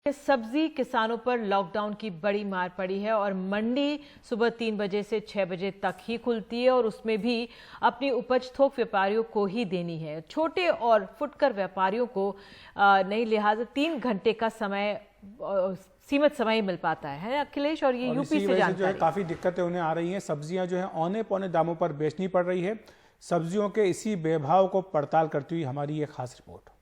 सब्जी किसानों पर लॉकडाउन की बड़ी मार पड़ी है और मंडी सुबह 3 बजे से 6 बजे तक ही खुलती है और उसमें भी अपनी उपज थोक व्यापारियों को ही देनी है। छोटे और फुटकर व्यापारियों को नई लिहाजा 3 घंटे का समय सीमित समय मिल पाता है अखिलेश, और ये यूपी से जानकारी जो है काफी दिक्कतें उन्हें आ रही हैं। सब्जियां जो है औने पौने दामों पर बेचनी पड़ रही है। सब्जियों के इसी बेभाव को पड़ताल करती हुई हमारी ये खास रिपोर्ट।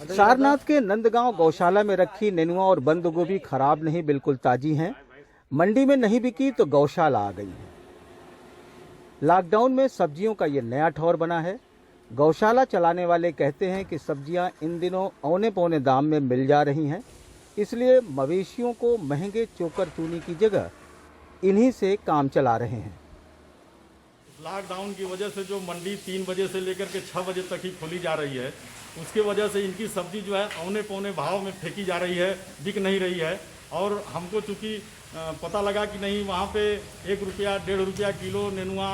सारनाथ के नंदगांव गौशाला में रखी नेनुआ और बंद गोभी खराब नहीं, बिल्कुल ताजी हैं। मंडी में नहीं बिकी तो गौशाला आ गई है। लॉकडाउन में सब्जियों का ये नया ठौर बना है। गौशाला चलाने वाले कहते हैं कि सब्जियां इन दिनों औने पौने दाम में मिल जा रही हैं, इसलिए मवेशियों को महंगे चोकर चूनी की जगह इन्हीं से काम चला रहे हैं। लॉकडाउन की वजह से जो मंडी 3 बजे से लेकर के 6 बजे तक ही खोली जा रही है, उसके वजह से इनकी सब्जी जो है औने पौने भाव में फेंकी जा रही है, बिक नहीं रही है। और हमको चूँकि पता लगा कि नहीं वहाँ पे 1 रुपया 1.5 रुपया किलो नेनुआ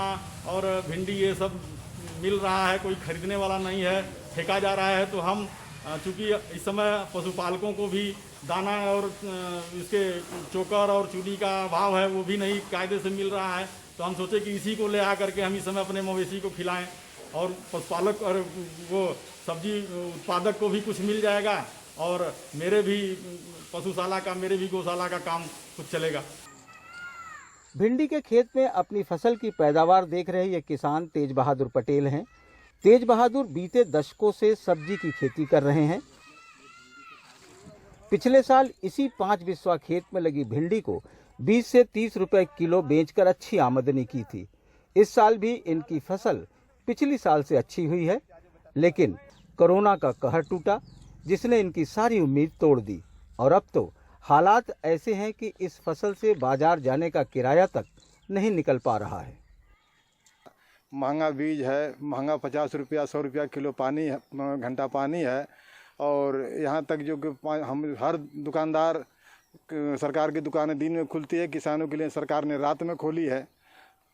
और भिंडी ये सब मिल रहा है, कोई खरीदने वाला नहीं है, फेंका जा रहा है। तो हम चूँकि इस समय पशुपालकों को भी दाना और इसके चोकर और चूनी का भाव है वो भी नहीं कायदे से मिल रहा है, तो हम सोचे कि इसी को ले आ करके हम इस समय अपने मवेशी को खिलाएं और पशुपालक और वो सब्जी उत्पादक को भी कुछ मिल जाएगा और मेरे भी पशुशाला का, मेरे भी गौशाला का काम कुछ चलेगा। भिंडी के खेत में अपनी फसल की पैदावार देख रहे ये किसान तेज बहादुर पटेल हैं। तेज बहादुर बीते दशकों से सब्जी की खेती कर रहे हैं। पिछले साल इसी 5 बिस्वा खेत में लगी भिंडी को 20 से 30 रुपए किलो बेचकर अच्छी आमदनी की थी। इस साल भी इनकी फसल पिछली साल से अच्छी हुई है, लेकिन कोरोना का कहर टूटा जिसने इनकी सारी उम्मीद तोड़ दी और अब तो हालात ऐसे हैं कि इस फसल से बाजार जाने का किराया तक नहीं निकल पा रहा है। महंगा बीज है, महंगा 50 रुपया 100 रुपया किलो पानी है, घंटा पानी है। और यहाँ तक जो कि हम हर दुकानदार, सरकार की दुकानें दिन में खुलती है, किसानों के लिए सरकार ने रात में खोली है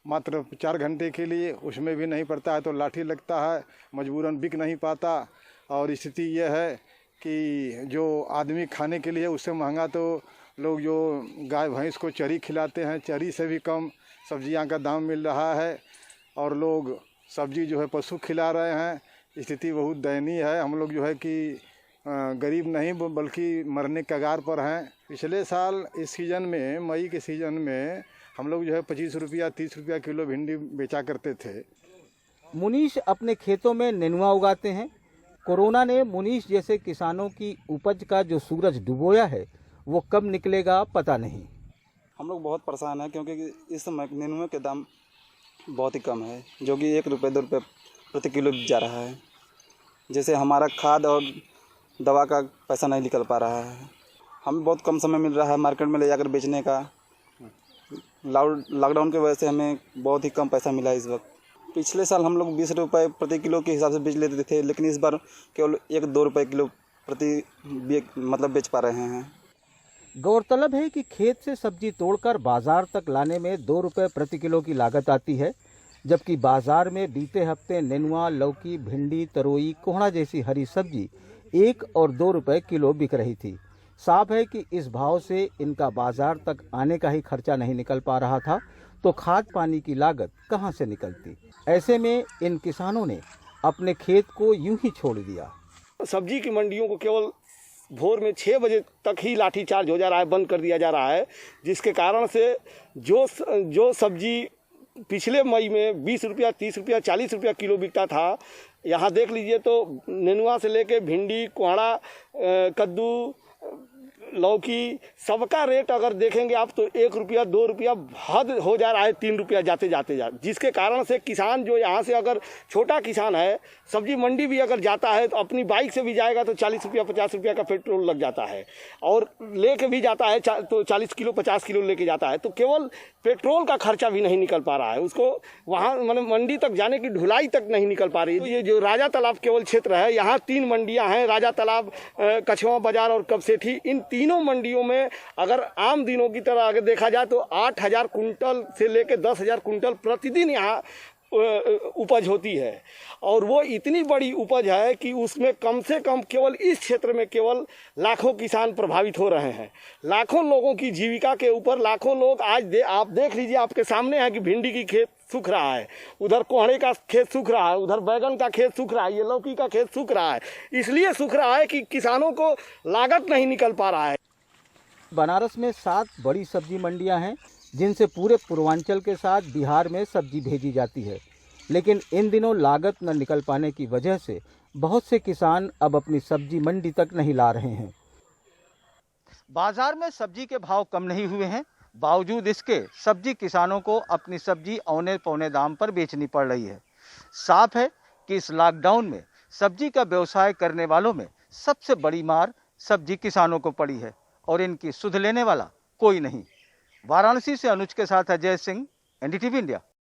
मात्र 4 घंटे के लिए, उसमें भी नहीं पड़ता है तो लाठी लगता है, मजबूरन बिक नहीं पाता। और स्थिति यह है कि जो आदमी खाने के लिए उससे महंगा तो लोग जो गाय भैंस को चरी खिलाते हैं, चरी से भी कम सब्जियां का दाम मिल रहा है और लोग सब्जी जो है पशु खिला रहे हैं। स्थिति बहुत दयनीय है। हम लोग जो है कि गरीब नहीं बल्कि मरने के कगार पर हैं। पिछले साल इस सीज़न में, मई के सीज़न में हम लोग जो है 25 रुपया 30 रुपया किलो भिंडी बेचा करते थे। मुनीश अपने खेतों में नेनुआ उगाते हैं। कोरोना ने मुनीश जैसे किसानों की उपज का जो सूरज डुबोया है वो कब निकलेगा पता नहीं। हम लोग बहुत परेशान हैं क्योंकि इस समय नेनुए के दाम बहुत ही कम है, जो कि 1 रुपये 2 रुपये प्रति किलो जा रहा है। जैसे हमारा खाद और दवा का पैसा नहीं निकल पा रहा है। हमें बहुत कम समय मिल रहा है मार्केट में ले जाकर बेचने का। लॉकडाउन की वजह से हमें बहुत ही कम पैसा मिला इस वक्त। पिछले साल हम लोग 20 रुपये प्रति किलो के हिसाब से बेच लेते थे, लेकिन इस बार केवल 1-2 रुपये किलो प्रति बेच पा रहे हैं। गौरतलब है कि खेत से सब्जी तोड़कर बाजार तक लाने में 2 रुपये प्रति किलो की लागत आती है, जबकि बाजार में बीते हफ्ते नेनुआ, लौकी, भिंडी, तरोई, कोहड़ा जैसी हरी सब्जी 1 और 2 रुपये किलो बिक रही थी। साफ है कि इस भाव से इनका बाजार तक आने का ही खर्चा नहीं निकल पा रहा था, तो खाद पानी की लागत कहां से निकलती। ऐसे में इन किसानों ने अपने खेत को यूं ही छोड़ दिया। सब्जी की मंडियों को केवल भोर में 6 बजे तक ही लाठीचार्ज हो जा रहा है, बंद कर दिया जा रहा है, जिसके कारण से जो सब्जी पिछले मई में 20 रुपया 30 रुपया 40 रुपया किलो बिकता था, यहाँ देख लीजिए तो नेनुआ से लेके भिंडी, कोहड़ा, कद्दू, लौकी सबका रेट अगर देखेंगे आप तो 1 रुपया 2 रुपया हद हो जा रहा है, 3 रुपया जाते जाते जिसके कारण से किसान जो यहाँ से अगर छोटा किसान है, सब्जी मंडी भी अगर जाता है तो अपनी बाइक से भी जाएगा तो 40 रुपया 50 रुपया का पेट्रोल लग जाता है और लेके भी जाता है तो 40 किलो 50 किलो लेके जाता है, तो केवल पेट्रोल का खर्चा भी नहीं निकल पा रहा है उसको, वहाँ मतलब मंडी तक जाने की ढुलाई तक नहीं निकल पा रही है। तो ये जो राजा तालाब केवल क्षेत्र है, यहाँ 3 मंडियाँ हैं, राजा तालाब, कछवा बाजार और कबसेठी। इन तीनों मंडियों में अगर आम दिनों की तरह अगर देखा जाए तो 8,000 कुंटल से लेकर 10,000 कुंटल प्रतिदिन यहाँ उपज होती है, और वो इतनी बड़ी उपज है कि उसमें कम से कम केवल इस क्षेत्र में केवल लाखों किसान प्रभावित हो रहे हैं। लाखों लोगों की जीविका के ऊपर लाखों लोग आज आप देख लीजिए, आपके सामने है कि भिंडी की खेत सूख रहा है, उधर कोहड़े का खेत सूख रहा है, उधर बैगन का खेत सूख रहा है, ये लौकी का खेत सूख रहा है। इसलिए सूख रहा है कि किसानों को लागत नहीं निकल पा रहा है। बनारस में 7 बड़ी सब्जी मंडियां हैं जिनसे पूरे पूर्वांचल के साथ बिहार में सब्जी भेजी जाती है, लेकिन इन दिनों लागत न निकल पाने की वजह से बहुत से किसान अब अपनी सब्जी मंडी तक नहीं ला रहे हैं। बाजार में सब्जी के भाव कम नहीं हुए हैं, बावजूद इसके सब्जी किसानों को अपनी सब्जी औने पौने दाम पर बेचनी पड़ रही है। साफ है कि इस लॉकडाउन में सब्जी का व्यवसाय करने वालों में सबसे बड़ी मार सब्जी किसानों को पड़ी है और इनकी सुध लेने वाला कोई नहीं। वाराणसी से अनुज के साथ अजय सिंह, एनडीटीवी इंडिया।